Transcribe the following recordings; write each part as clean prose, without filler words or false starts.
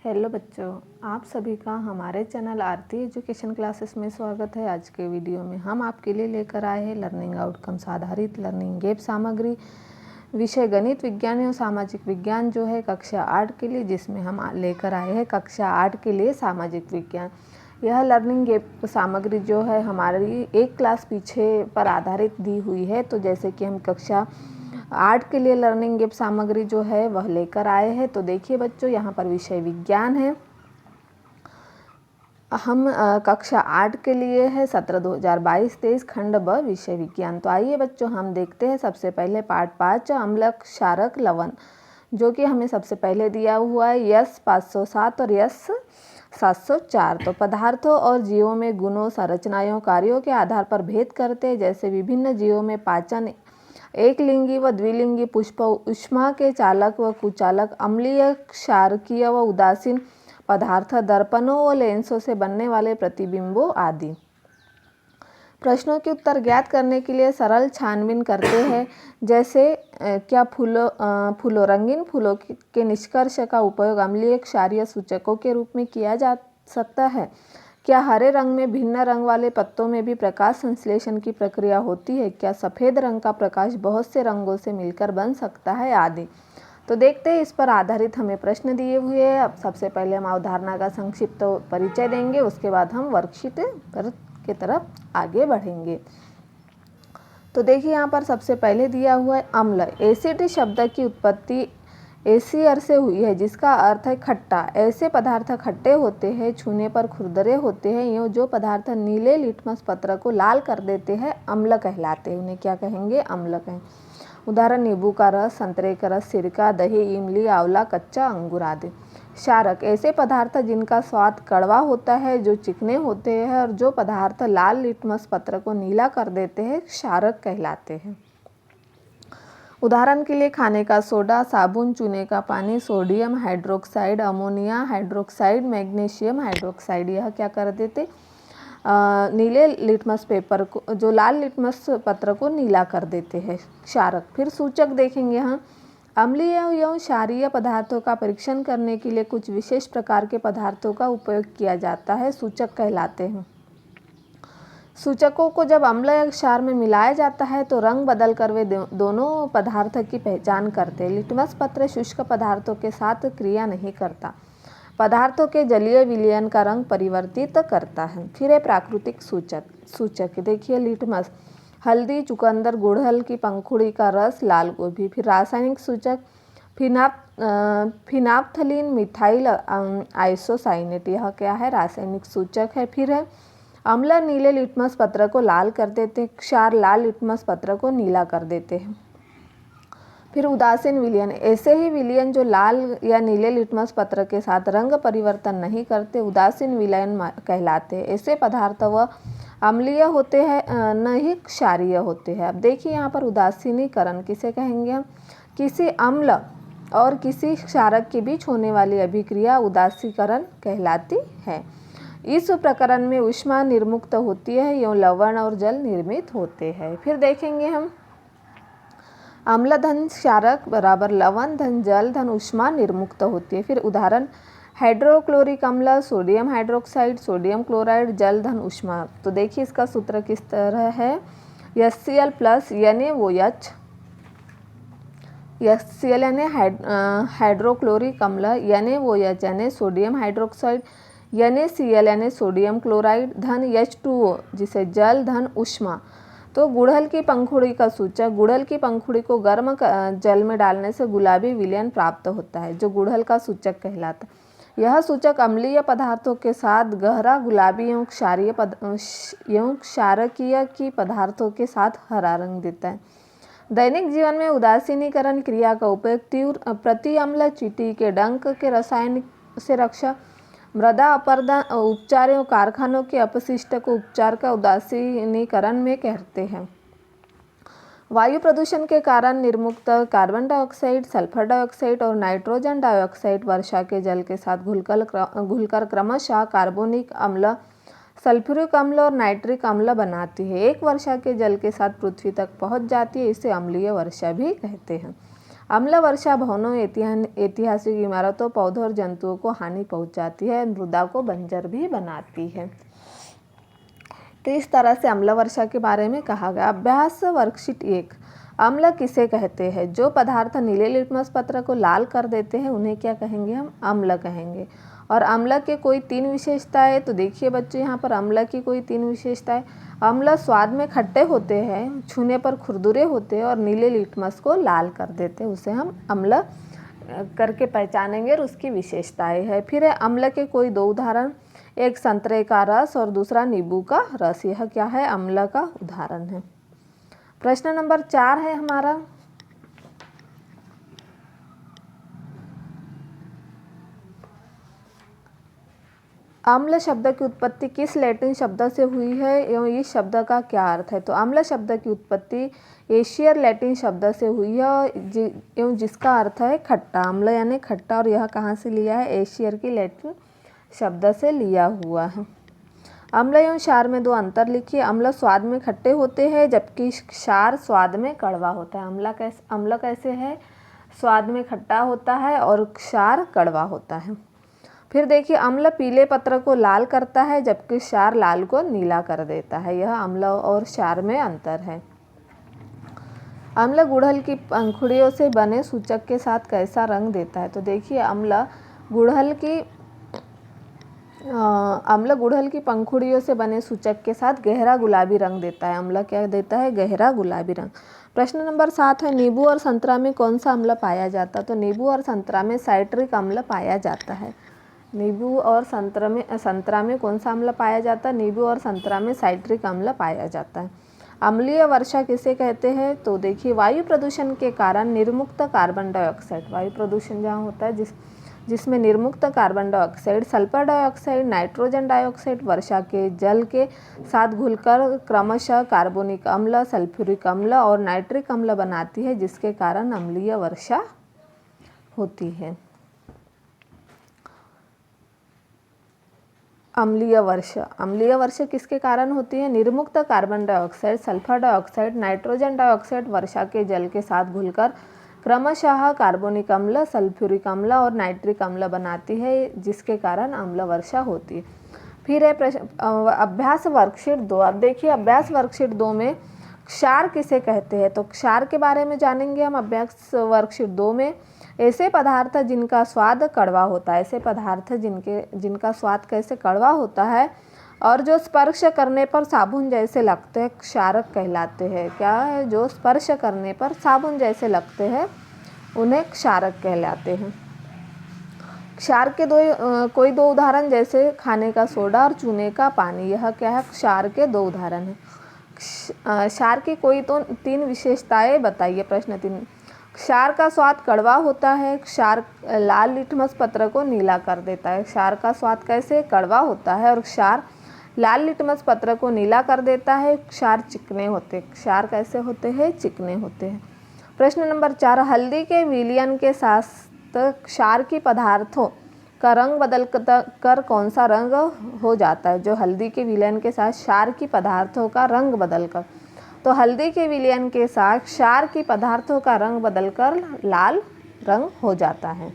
Hello बच्चों, आप सभी का हमारे चैनल आरती एजुकेशन क्लासेस में स्वागत है। आज के वीडियो में हम आपके लिए लेकर आए हैं लर्निंग आउटकम्स आधारित लर्निंग गैप सामग्री विषय गणित विज्ञान एवं सामाजिक विज्ञान जो है कक्षा 8 के लिए, जिसमें हम लेकर आए हैं कक्षा 8 के लिए सामाजिक विज्ञान। यह लर्निंग गैप सामग्री जो है हमारी एक क्लास पीछे पर आधारित दी हुई है। तो जैसे कि हम कक्षा 8 के लिए लर्निंग गैप सामग्री जो है वह लेकर आए हैं। तो देखिए बच्चों, यहाँ पर विषय विज्ञान है। हम कक्षा 8 के लिए है सत्र 2022-23 खंड ब विषय विज्ञान। तो आइए बच्चों हम देखते हैं सबसे पहले पाठ 5 अम्लक क्षारक लवण, जो कि हमें सबसे पहले दिया हुआ है यस 507 और यस 704। तो पदार्थों और जीवों में गुणों, संरचनाओं, कार्यों के आधार पर भेद करते हैं। जैसे विभिन्न जीवों में पाचन, एक लिंगी व द्विलिंगी पुष्प, ऊष्मा के चालक व कुचालक, अम्लीय, क्षारकीय व उदासीन पदार्थ, दर्पणों व लेंसों से बनने वाले प्रतिबिंबों आदि। प्रश्नों के उत्तर ज्ञात करने के लिए सरल छानबीन करते हैं। जैसे क्या फूलों रंगीन फूलों के निष्कर्ष का उपयोग अम्लीय क्षारीय सूचकों के रूप में किया जा सकता है? क्या हरे रंग में भिन्न रंग वाले पत्तों में भी प्रकाश संश्लेषण की प्रक्रिया होती है? क्या सफ़ेद रंग का प्रकाश बहुत से रंगों से मिलकर बन सकता है? आदि। तो देखते हैं इस पर आधारित हमें प्रश्न दिए हुए हैं। अब सबसे पहले हम अवधारणा का संक्षिप्त परिचय देंगे, उसके बाद हम वर्कशीट की तरफ आगे बढ़ेंगे। तो देखिए यहाँ पर सबसे पहले दिया हुआ है अम्ल। एसिड शब्द की उत्पत्ति एसियर से हुई है, जिसका अर्थ है खट्टा। ऐसे पदार्थ खट्टे होते हैं, छूने पर खुरदरे होते हैं। यूँ जो पदार्थ नीले लिटमस पत्र को लाल कर देते हैं अम्ल कहलाते हैं। उन्हें क्या कहेंगे? अम्ल कहें। उदाहरण नींबू का रस, संतरे का रस, सिरका, दही, इमली, आंवला, कच्चा अंगूर आदि। क्षारक ऐसे पदार्थ जिनका स्वाद कड़वा होता है, जो चिकने होते हैं और जो पदार्थ लाल लिटमस पत्र को नीला कर देते हैं क्षारक कहलाते हैं। उदाहरण के लिए खाने का सोडा, साबुन, चूने का पानी, sodium hydroxide, ammonia hydroxide, magnesium hydroxide, यह क्या कर देते? नीले लिटमस पेपर को, जो लाल लिटमस पत्र को नीला कर देते हैं क्षारक। फिर सूचक देखेंगे हम। अम्लीय एवं क्षारीय पदार्थों का परीक्षण करने के लिए कुछ विशेष प्रकार के पदार्थों का उपयोग किया जाता है, सूचक कहलाते हैं। सूचकों को जब अम्ल या क्षार में मिलाया जाता है तो रंग बदल कर वे दोनों पदार्थ की पहचान करते हैं। लिटमस पत्र शुष्क पदार्थों के साथ क्रिया नहीं करता, पदार्थों के जलीय विलयन का रंग परिवर्तित करता है। फिर है प्राकृतिक सूचक देखिए लिटमस, हल्दी, चुकंदर, गुड़हल की पंखुड़ी का रस, लाल गोभी। फिर रासायनिक सूचक फिनाप्थलीन मिथाइल आइसोसाइनेट, यह क्या है? रासायनिक सूचक है। फिर है अम्ल नीले लिटमस पत्र को लाल कर देते हैं, क्षार लाल लिटमस पत्र को नीला कर देते हैं। फिर उदासीन विलयन, ऐसे ही विलयन जो लाल या नीले लिटमस पत्र के साथ रंग परिवर्तन नहीं करते उदासीन विलयन कहलाते हैं। ऐसे पदार्थ व अम्लीय होते हैं, न ही क्षारीय होते हैं। अब देखिए यहाँ पर उदासीनीकरण किसे कहेंगे हम? किसी अम्ल और किसी क्षारक के बीच होने वाली अभिक्रिया उदासीकरण कहलाती है। इस प्रकरण में ऊष्मा निर्मुक्त होती है, एवं लवण और जल निर्मित होते हैं। फिर देखेंगे हम अम्ल धन क्षारक बराबर लवण धन जल धन ऊष्मा निर्मुक्त होती है। फिर उदाहरण हाइड्रोक्लोरिक अम्ल, सोडियम हाइड्रोक्साइड, सोडियम क्लोराइड, जल धन ऊष्मा। तो देखिए इसका सूत्र किस तरह है? HCl प्लस NaOH, HCl यानी हाइड्रोक्लोरिक अम्ल, NaOH यानी सोडियम हाइड्रोक्साइड, NaCl यानी सोडियम क्लोराइड धन H2O जिसे जल धन ऊष्मा। तो गुड़हल की पंखुड़ी का सूचक, गुड़हल की पंखुड़ी को गर्म जल में डालने से गुलाबी विलयन प्राप्त होता है, जो गुड़हल का सूचक कहलाता है। यह सूचक अम्लीय पदार्थों के साथ गहरा गुलाबी एवं क्षारकीय की पदार्थों के साथ हरा रंग देता है। दैनिक जीवन में उदासीनीकरण क्रिया का उपयोग तीव्र प्रति अम्ल चींटी के डंक के रसायन से रक्षा, मृदा अपरदन उपचार एवं कारखानों के अपशिष्ट को उपचार का उदासीनीकरण में कहते हैं। वायु प्रदूषण के कारण निर्मुक्त कार्बन डाइऑक्साइड, सल्फर डाइऑक्साइड और नाइट्रोजन डाइऑक्साइड वर्षा के जल के साथ घुलकर क्रमशः कार्बोनिक अम्ल, सल्फ्यूरिक अम्ल और नाइट्रिक अम्ल बनाती है। एक वर्षा के जल के साथ पृथ्वी तक पहुंच जाती है, इसे अम्लीय वर्षा भी कहते हैं। अम्ल वर्षा भवनों ऐतिहासिक इमारतों, पौधों और जंतुओं को हानि पहुंचाती है, मृदा को बंजर भी बनाती है। तो इस तरह से अम्ल वर्षा के बारे में कहा गया। अभ्यास वर्कशीट 1, अम्ल किसे कहते हैं? जो पदार्थ नीले लिटमस पत्र को लाल कर देते हैं उन्हें क्या कहेंगे? हम अम्ल कहेंगे। और अम्ल के कोई 3 विशेषताएं, तो देखिए बच्चों यहाँ पर अम्ल की कोई 3 विशेषताएं। अम्ल स्वाद में खट्टे होते हैं, छूने पर खुरदुरे होते हैं और नीले लिटमस को लाल कर देते हैं, उसे हम अम्ल करके पहचानेंगे और उसकी विशेषताएं है। फिर है अम्ल के कोई 2 उदाहरण, एक संतरे का रस और दूसरा नींबू का रस, यह क्या है? अम्ल का उदाहरण है। प्रश्न नंबर 4 है हमारा, अम्ल शब्द की उत्पत्ति किस लैटिन शब्द से हुई है एवं इस शब्द का क्या अर्थ है? तो अम्ल शब्द की उत्पत्ति एशियर लैटिन शब्द से हुई है एवं जिसका अर्थ है खट्टा। अम्ल यानी खट्टा, और यह कहाँ से लिया है? एशियर की लैटिन शब्द से लिया हुआ है। अम्ल एवं क्षार में 2 अंतर लिखिए। अम्ल स्वाद में खट्टे होते हैं जबकि क्षार स्वाद में कड़वा होता है। अम्ल कैसे है? स्वाद में खट्टा होता है और क्षार कड़वा होता है। फिर देखिए, अम्ल पीले पत्र को लाल करता है जबकि क्षार लाल को नीला कर देता है। यह अम्ल और क्षार में अंतर है। अम्ल गुड़हल की पंखुड़ियों से बने सूचक के साथ कैसा रंग देता है? तो देखिए, अम्ल गुड़हल की पंखुड़ियों से बने सूचक के साथ गहरा गुलाबी रंग देता है। अम्ल क्या देता है? गहरा गुलाबी रंग। प्रश्न नंबर 7 है, नींबू और संतरा में कौन सा अम्ल पाया जाता है? तो नींबू और संतरा में साइट्रिक अम्ल पाया जाता है। नींबू और संतरा में कौन सा अम्ल पाया जाता है? नींबू और संतरा में साइट्रिक अम्ल पाया जाता है। अम्लीय वर्षा किसे कहते हैं? तो देखिए, वायु प्रदूषण के कारण निर्मुक्त कार्बन डाइऑक्साइड, वायु प्रदूषण जहाँ होता है जिसमें निर्मुक्त carbon dioxide, sulphur dioxide, nitrogen dioxide वर्षा के जल के साथ घुलकर क्रमशः कार्बोनिक अम्ल, सल्फ्यूरिक अम्ल और नाइट्रिक अम्ल बनाती है, जिसके कारण अम्लीय वर्षा होती है। अम्लीय वर्षा किसके कारण होती है? निर्मुक्त carbon dioxide, sulphur dioxide, nitrogen dioxide वर्षा के जल के साथ घुलकर क्रमशः कार्बोनिक अम्ल, सल्फ्यूरिक अम्ल और नाइट्रिक अम्ल बनाती है, जिसके कारण अम्ल वर्षा होती है। फिर है अभ्यास वर्कशीट 2। अब देखिए, अभ्यास वर्कशीट 2 में क्षार किसे कहते हैं? तो क्षार के बारे में जानेंगे हम अभ्यास वर्कशीट 2 में। ऐसे पदार्थ जिनका स्वाद कड़वा होता है, ऐसे पदार्थ जिनका स्वाद कैसे कड़वा होता है और जो स्पर्श करने पर साबुन जैसे लगते हैं, क्षारक कहलाते हैं। क्या है? जो स्पर्श करने पर साबुन जैसे लगते हैं उन्हें क्षारक कहलाते हैं। क्षार के कोई 2 उदाहरण, जैसे खाने का सोडा और चूने का पानी, यह क्या है? क्षार के 2 उदाहरण हैं। क्षार की कोई 3 विशेषताएं बताइए। प्रश्न 3, क्षार का स्वाद कड़वा होता है, क्षार लाल लिटमस पत्र को नीला कर देता है। क्षार का स्वाद कैसे? कड़वा होता है और क्षार लाल लिटमस पत्र को नीला कर देता है। क्षार चिकने होते हैं। क्षार कैसे होते हैं? चिकने होते हैं। प्रश्न नंबर 4, हल्दी के विलयन के साथ क्षार की पदार्थों का रंग बदल कर कौन सा रंग हो जाता है? जो हल्दी के विलयन के साथ क्षार की पदार्थों का रंग बदलकर, तो हल्दी के विलयन के साथ क्षार की पदार्थों का रंग बदलकर लाल रंग हो जाता है।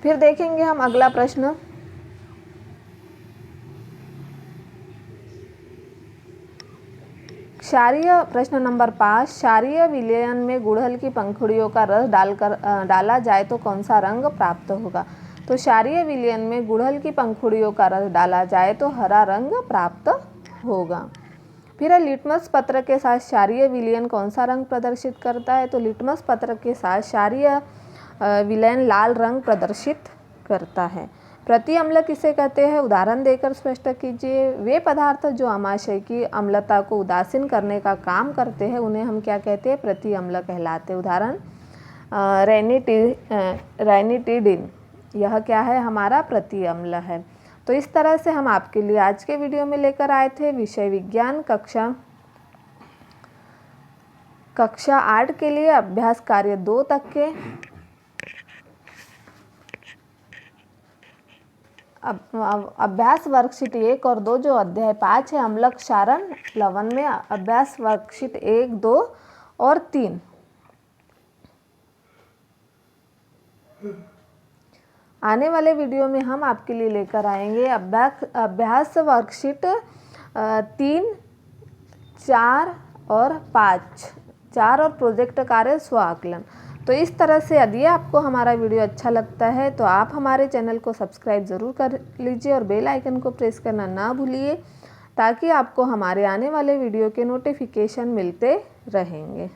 फिर देखेंगे हम अगला प्रश्न, प्रश्न नंबर 5, क्षारीय विलयन में गुड़हल की पंखुड़ियों का रस डाला जाए तो कौन सा रंग प्राप्त होगा? तो क्षारीय विलयन में गुड़हल की पंखुड़ियों का रस डाला जाए तो हरा रंग प्राप्त होगा। फिर लिटमस पत्र के साथ क्षारीय विलयन कौन सा रंग प्रदर्शित करता है? तो लिटमस पत्र के साथ क्षारीय विलयन लाल रंग प्रदर्शित करता है। प्रति अम्ल किसे कहते हैं? उदाहरण देकर स्पष्ट कीजिए। वे पदार्थ जो अमाशय की अम्लता को उदासीन करने का काम करते हैं उन्हें हम क्या कहते हैं? प्रति अम्ल कहलाते हैं। उदाहरण रैनिटिडिन, यह क्या है? हमारा प्रति अम्ल है। तो इस तरह से हम आपके लिए आज के वीडियो में लेकर आए थे विषय विज्ञान कक्षा 8 के लिए अभ्यास कार्य 2 तक के अभ्यास वर्कशीट 1 और 2 जो अध्याय 5 है अम्ल क्षारण लवण में, अभ्यास वर्कशीट 1, 2 और 3 आने वाले वीडियो में हम आपके लिए लेकर आएंगे अभ्यास वर्कशीट 3, 4 और 5, 4 और प्रोजेक्ट कार्य स्व आकलन। तो इस तरह से यदि आपको हमारा वीडियो अच्छा लगता है तो आप हमारे चैनल को सब्सक्राइब ज़रूर कर लीजिए और बेल आइकन को प्रेस करना ना भूलिए, ताकि आपको हमारे आने वाले वीडियो के नोटिफिकेशन मिलते रहेंगे।